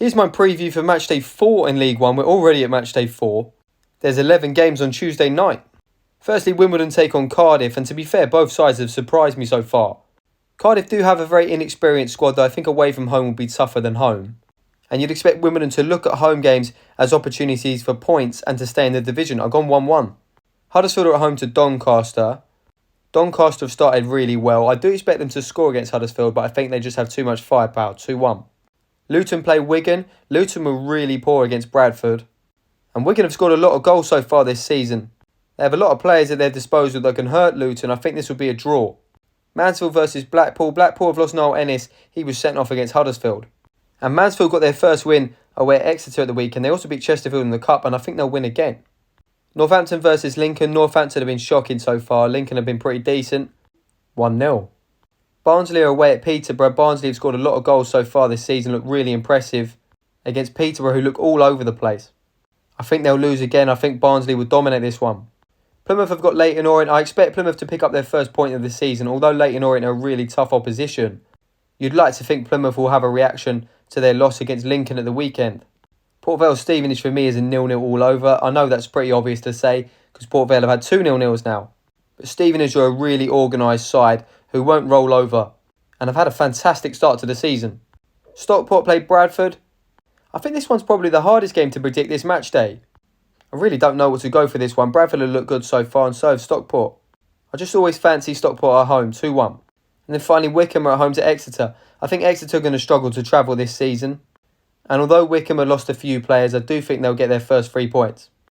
Here's my preview for Matchday 4 in League 1. We're already at Matchday 4. There's 11 games on Tuesday night. Firstly, Wimbledon take on Cardiff, and to be fair, both sides have surprised me so far. Cardiff do have a very inexperienced squad, though I think away from home will be tougher than home. And you'd expect Wimbledon to look at home games as opportunities for points and to stay in the division. I've gone 1-1. Huddersfield are at home to Doncaster. Doncaster have started really well. I do expect them to score against Huddersfield, but I think they just have too much firepower. 2-1. Luton play Wigan. Luton were really poor against Bradford. And Wigan have scored a lot of goals so far this season. They have a lot of players at their disposal that can hurt Luton. I think this will be a draw. Mansfield versus Blackpool. Blackpool have lost Noel Ennis. He was sent off against Huddersfield. And Mansfield got their first win away at Exeter at the weekend. They also beat Chesterfield in the Cup, and I think they'll win again. Northampton versus Lincoln. Northampton have been shocking so far. Lincoln have been pretty decent. 1-0. Barnsley are away at Peterborough. Barnsley have scored a lot of goals so far this season. Look really impressive against Peterborough, who look all over the place. I think they'll lose again. I think Barnsley will dominate this one. Plymouth have got Leyton Orient. I expect Plymouth to pick up their first point of the season, although Leyton Orient are really tough opposition. You'd like to think Plymouth will have a reaction to their loss against Lincoln at the weekend. Port Vale Stevenage for me is a 0-0 all over. I know that's pretty obvious to say because Port Vale have had 2 0-0s now. But Stevenage are a really organised side who won't roll over and have had a fantastic start to the season. Stockport play Bradford. I think this one's probably the hardest game to predict this match day. I really don't know what to go for this one. Bradford have looked good so far and so have Stockport. I just always fancy Stockport at home, 2-1. And then finally Wycombe are at home to Exeter. I think Exeter are going to struggle to travel this season. And although Wycombe have lost a few players, I do think they'll get their first 3 points.